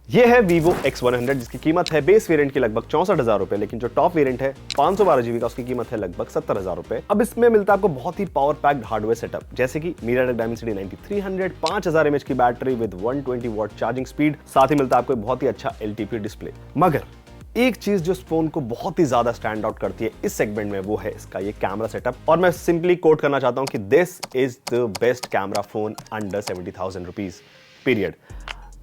ये है Vivo X100 जिसकी कीमत है बेस वेरिएंट की लगभग 64,000 रुपए, लेकिन जो टॉप वेरिएंट है 512 GB का उसकी कीमत है लगभग 70,000 रुपए। अब इसमें मिलता है आपको बहुत ही पावर पैक्ड हार्डवेयर सेटअप, जैसे कि MediaTek Dimensity 9300, 5000 mAh की battery with 120 watt charging speed, साथ ही मिलता है आपको बहुत ही अच्छा LTP डिस्प्ले। मगर एक चीज जो इस फोन को बहुत ही ज्यादा स्टैंड आउट करती है इस सेगमेंट में, वो है इसका ये कैमरा सेटअप। और मैं सिंपली कोट करना चाहता हूं कि this is the best camera phone under 70,000 rupees period.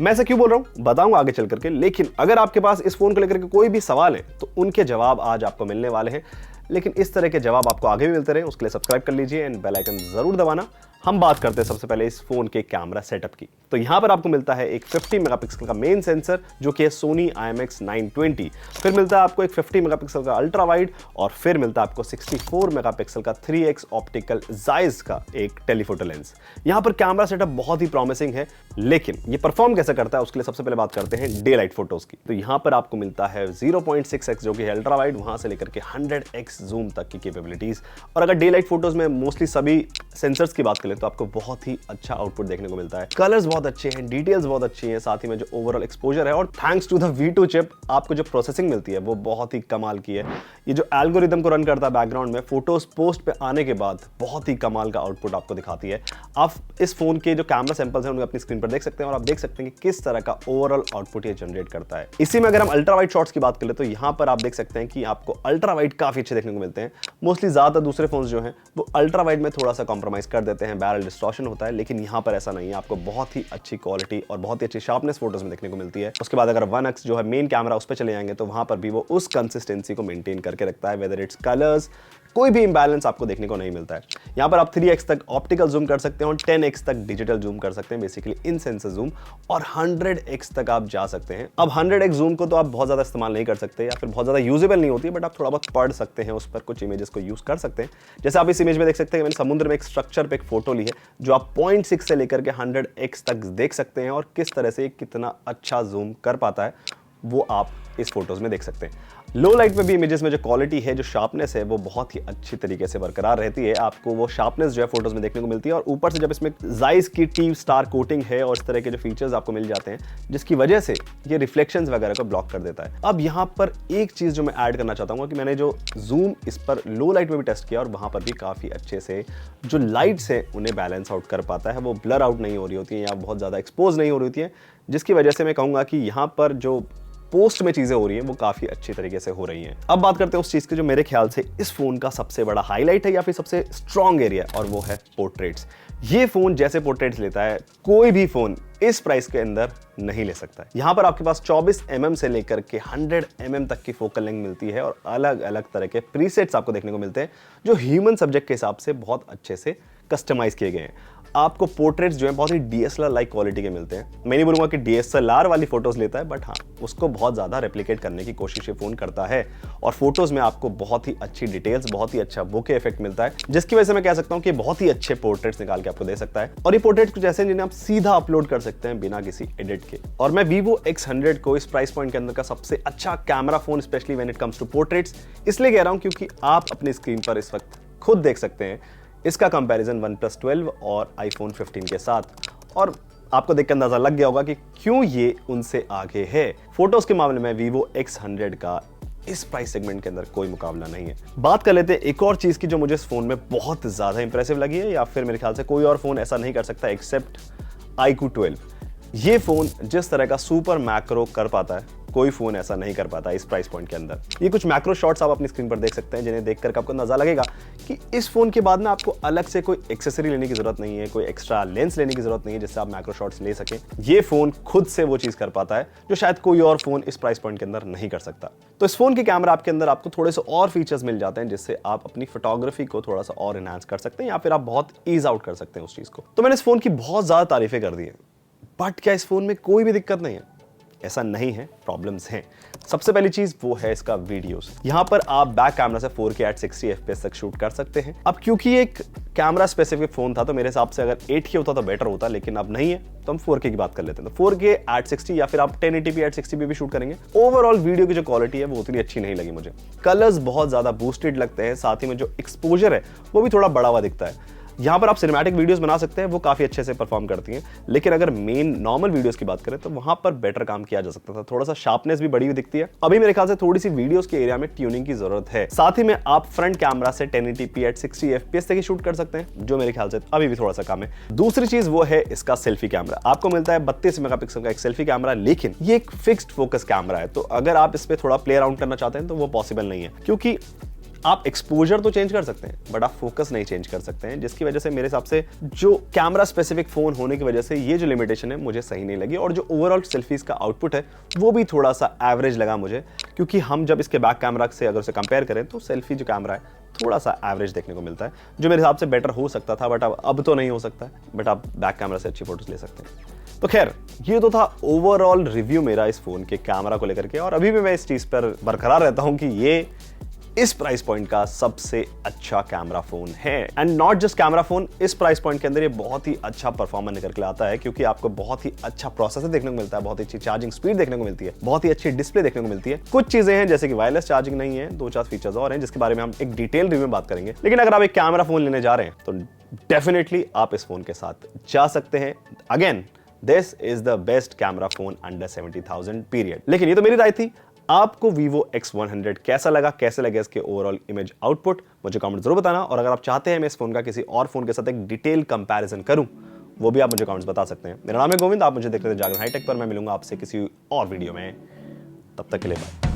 मैं ऐसा क्यों बोल रहा हूं बताऊंगा आगे चल करके, लेकिन अगर आपके पास इस फोन को लेकर के कोई भी सवाल है तो उनके जवाब आज आपको मिलने वाले हैं। लेकिन इस तरह के जवाब आपको आगे भी मिलते रहे उसके लिए सब्सक्राइब कर लीजिए एंड बेल आइकन जरूर दबाना। हम बात करते हैं सबसे पहले इस फोन के कैमरा सेटअप की। तो यहां पर आपको मिलता है एक 50 मेगापिक्सल का मेन सेंसर जो कि है Sony IMX 920, फिर मिलता है आपको एक 50 मेगापिक्सल का अल्ट्रा वाइड, और फिर मिलता है आपको 64 मेगापिक्सल का 3x ऑप्टिकल जाइज का एक टेलीफोटो लेंस। यहां पर कैमरा सेटअप बहुत ही प्रॉमिसिंग है, लेकिन ये परफॉर्म कैसे करता है उसके लिए सबसे पहले बात करते हैं डे लाइट फोटोज की। तो यहां पर आपको मिलता है 0.6x जो कि अल्ट्रा वाइड, वहां से लेकर के 100x जूम तक की कैपेबिलिटीज। और अगर डे लाइट फोटोज में मोस्टली सभी सेंसर्स की बात करें तो आपको बहुत ही अच्छा आउटपुट देखने को मिलता है। कलर्स बहुत अच्छे हैं, डिटेल्स बहुत अच्छी हैं, साथ ही में जो ओवरऑल एक्सपोजर है और thanks to the V2 chip आपको जो प्रोसेसिंग मिलती है वो बहुत ही कमाल की है। ये जो एल्गोरिदम को रन करता है बैकग्राउंड में फोटोज पोस्ट पे आने के बाद बहुत ही कमाल का आउटपुट आपको दिखाती है। आप इस फोन के जो कैमरा सैंपल्स हैं उन्हें अपनी स्क्रीन पर देख सकते हैं और आप देख सकते हैं कि किस तरह का ओवरऑल आउटपुट ये जनरेट करता है। इसी में अगर हम अल्ट्रा वाइड शॉट्स की बात करें तो यहाँ पर आप देख सकते हैं कि आपको अल्ट्रा वाइड काफी अच्छे देखने को मिलते हैं। मोस्टली ज्यादा दूसरे फोन जो हैं वो अल्ट्रा वाइड में थोड़ा सा कॉम्प्रोमाइज कर देते हैं, बैरल डिस्टॉर्शन होता है, लेकिन यहाँ पर ऐसा नहीं है। आपको बहुत ही अच्छी क्वालिटी और बहुत ही अच्छी शार्पनेस फोटोज में देखने को मिलती है। उसके बाद अगर 1x जो है मेन कैमरा उस पर चले जाएंगे तो वहां पर भी वो उस कंसिस्टेंसी को मेंटेन करके रखता है, वेदर इट्स कलर्स, कोई भी इंबैलेंस आपको देखने को नहीं मिलता है। यहां पर आप 3x तक ऑप्टिकल जूम कर सकते हैं और 10x तक डिजिटल जूम कर सकते हैं, बेसिकली इन सेंसर जूम, और 100x तक आप जा सकते हैं। अब 100x जूम को तो आप बहुत ज्यादा इस्तेमाल नहीं कर सकते या फिर बहुत ज्यादा यूजेबल नहीं होती है, बट आप थोड़ा बहुत पढ़ सकते हैं उस पर, कुछ इमेजेस को यूज कर सकते हैं। जैसे आप इस इमेज में देख सकते हैं मैंने समुद्र में एक स्ट्रक्चर पे एक फोटो ली है जो आप 0.6 से लेकर के 100x तक देख सकते हैं, और किस तरह से कितना अच्छा जूम कर पाता है वो आप इस फोटोज में देख सकते हैं। लो लाइट में भी इमेजेस में जो क्वालिटी है, जो शार्पनेस है, वो बहुत ही अच्छी तरीके से बरकरार रहती है। आपको वो शार्पनेस जो है फोटोज में देखने को मिलती है, और ऊपर से जब इसमें जाइज की टी स्टार कोटिंग है और इस तरह के जो फीचर्स आपको मिल जाते हैं जिसकी वजह से ये रिफ्लेक्शंस वगैरह को ब्लॉक कर देता है। अब यहाँ पर एक चीज जो मैं ऐड करना चाहता हूँ कि मैंने जो जूम इस पर लो लाइट में भी टेस्ट किया और वहां पर भी काफी अच्छे से जो लाइट्स है उन्हें बैलेंस आउट कर पाता है, वो ब्लर आउट नहीं हो रही होती है या बहुत ज्यादा एक्सपोज नहीं हो रही होती है, जिसकी वजह से मैं कहूंगा कि यहाँ पर जो पोस्ट में चीजें हो रही हैं वो काफी अच्छी तरीके से हो रही हैं। अब बात करते हैं उस चीज की जो मेरे ख्याल से इस फोन का सबसे बड़ा हाईलाइट है या फिर सबसे स्ट्रॉन्ग एरिया, और वो है पोर्ट्रेट्स। ये फोन जैसे पोर्ट्रेट्स लेता है कोई भी फोन इस प्राइस के अंदर नहीं ले सकता है। यहां पर आपके पास 24 mm से लेकर के 100 mm तक की फोकल लेंथ मिलती है, और अलग अलग तरह के प्रीसेट्स आपको देखने को मिलते हैं जो ह्यूमन सब्जेक्ट के हिसाब से बहुत अच्छे से कस्टमाइज किए गए हैं। आपको पोर्ट्रेट्स जो है बहुत ही DSLR लाइक क्वालिटी के मिलते हैं। मैं नहीं बोलूंगा कि DSLR वाली फोटोज लेता है, बट हाँ उसको बहुत ज्यादा रेप्लिकेट करने की कोशिश ये फोन करता है, और फोटोज में आपको बहुत ही अच्छी डिटेल्स, बहुत ही अच्छा बोके इफेक्ट मिलता है, जिसकी वजह से मैं कह सकता हूं कि बहुत ही अच्छे पोर्ट्रेट्स निकाल के आपको दे सकता है। और ये पोर्ट्रेट्स कुछ ऐसे हैं जिन्हें आप सीधा अपलोड कर सकते हैं बिना किसी एडिट के। और मैं Vivo X100 को इस प्राइस पॉइंट के अंदर का सबसे अच्छा camera phone, specially when it comes to portraits, इसलिए कह रहा हूं क्योंकि आप अपनी स्क्रीन पर इस वक्त खुद देख सकते हैं इसका कंपैरिजन OnePlus 12 और iPhone 15 के साथ, और आपको देखकर अंदाजा लग गया होगा कि क्यों ये उनसे आगे है। फोटोज के मामले में Vivo X100 का इस प्राइस सेगमेंट के अंदर कोई मुकाबला नहीं है। बात कर लेते हैं एक और चीज की जो मुझे इस फोन में बहुत ज्यादा इंप्रेसिव लगी है, या फिर मेरे ख्याल से कोई और फोन ऐसा नहीं कर सकता एक्सेप्ट iQOO 12। ये फोन जिस तरह का सुपर मैक्रो कर पाता है कोई फोन ऐसा नहीं कर पाता इस प्राइस पॉइंट के अंदर। ये कुछ मैक्रो शॉट्स आप अपनी स्क्रीन पर देख सकते हैं जिन्हें देखकर आपको अंदाजा लगेगा कि इस फोन के बाद में आपको अलग से कोई एक्सेसरी लेने की जरूरत नहीं है, कोई एक्स्ट्रा लेंस लेने की जरूरत नहीं है जिससे आप मैक्रो शॉट्स ले सकें। ये फोन खुद से वो चीज कर पाता है जो शायद कोई और फोन इस प्राइस पॉइंट के अंदर नहीं कर सकता। तो इस फोन के कैमरा आपके अंदर आपको थोड़े से और फीचर्स मिल जाते हैं जिससे आप अपनी फोटोग्राफी को थोड़ा सा और एनहांस कर सकते हैं, या फिर आप बहुत ईज आउट कर सकते हैं उस चीज को। तो मैंने इस फोन की बहुत ज्यादा तारीफें कर दी है, बट क्या इस फोन में कोई भी दिक्कत नहीं है? ऐसा नहीं है, प्रॉब्लम्स हैं। सबसे पहली चीज वो है इसका वीडियोस। यहां पर आप बैक कैमरा से 4K at 60 FPS तक शूट कर सकते हैं। अब क्योंकि एक कैमरा स्पेसिफिक फोन था तो मेरे हिसाब से अगर 8K होता तो बेटर होता, लेकिन अब नहीं है तो हम 4K की बात कर लेते हैं। तो 4K at 60 या फिर आप 1080p at 60 भी शूट करेंगे। ओवरऑल वीडियो की जो क्वालिटी है वो उतनी अच्छी नहीं लगी मुझे। कलर्स बहुत ज्यादा बूस्टेड लगते हैं, साथ ही में जो एक्सपोजर है वो भी थोड़ा बड़ा हुआ दिखता है। यहाँ पर आप सिनेमैटिक वीडियोस बना सकते हैं, वो काफी अच्छे से परफॉर्म करती हैं, लेकिन अगर मेन नॉर्मल वीडियोस की बात करें तो वहां पर बेटर काम किया जा सकता था। थोड़ा सा शार्पनेस भी बढ़ी हुई दिखती है। अभी मेरे ख्याल से थोड़ी सी वीडियोस के एरिया में ट्यूनिंग की जरूरत है। साथ ही में आप फ्रंट कैमरा से 1080p एट 60 FPS तक ही शूट कर सकते हैं, जो मेरे ख्याल से अभी भी थोड़ा सा कम है। दूसरी चीज वो है इसका सेल्फी कैमरा। आपको मिलता है 32 मेगापिक्सल का एक सेल्फी कैमरा, लेकिन ये एक फिक्स्ड फोकस कैमरा है, तो अगर आप इस पे थोड़ा प्ले अराउंड करना चाहते हैं तो वो पॉसिबल नहीं है, क्योंकि आप एक्सपोजर तो चेंज कर सकते हैं बट आप फोकस नहीं चेंज कर सकते हैं, जिसकी वजह से मेरे हिसाब से जो कैमरा स्पेसिफिक फोन होने की वजह से ये जो लिमिटेशन है मुझे सही नहीं लगी। और जो ओवरऑल सेल्फीज का आउटपुट है वो भी थोड़ा सा एवरेज लगा मुझे, क्योंकि हम जब इसके बैक कैमरा से अगर उसे कंपेयर करें तो सेल्फी जो कैमरा है थोड़ा सा एवरेज देखने को मिलता है, जो मेरे हिसाब से बेटर हो सकता था, बट अब तो नहीं हो सकता है, बट आप बैक कैमरा से अच्छी फोटोज ले सकते हैं। तो खैर, ये तो था ओवरऑल रिव्यू मेरा इस फोन के कैमरा को लेकर के, और अभी भी मैं इस चीज पर बरकरार रहता हूं कि ये इस प्राइस पॉइंट का सबसे अच्छा कैमरा फोन है। And not just camera phone, इस प्राइस पॉइंट के अंदर ये बहुत ही अच्छा परफॉर्मेंस निकल के आता है, क्योंकि आपको बहुत ही अच्छा प्रोसेसर देखने को मिलता है, बहुत ही अच्छी चार्जिंग स्पीड देखने को मिलती है, बहुत ही अच्छी डिस्प्ले देखने को मिलती है। कुछ चीजें हैं जैसे कि वायरलेस चार्जिंग नहीं है, 2-4 फीचर्स और हैं जिसके बारे में हम एक डिटेल रिव्यू में बात करेंगे। लेकिन अगर आप एक कैमरा फोन लेने जा रहे हैं तो डेफिनेटली आप इस फोन के साथ जा सकते हैं। Again, this is the best camera phone under 70,000 period. लेकिन ये तो मेरी राय थी। आपको Vivo X100 कैसा लगा, कैसे लगे इसके ओवरऑल इमेज आउटपुट, मुझे कमेंट जरूर बताना। और अगर आप चाहते हैं मैं इस फोन का किसी और फोन के साथ एक डिटेल कंपैरिजन करूं, वो भी आप मुझे कमेंट्स बता सकते हैं। मेरा नाम है गोविंद, आप मुझे देख रहे थे जागरण हाईटेक पर। मैं मिलूंगा आपसे किसी और वीडियो में, तब तक के लिए बाय।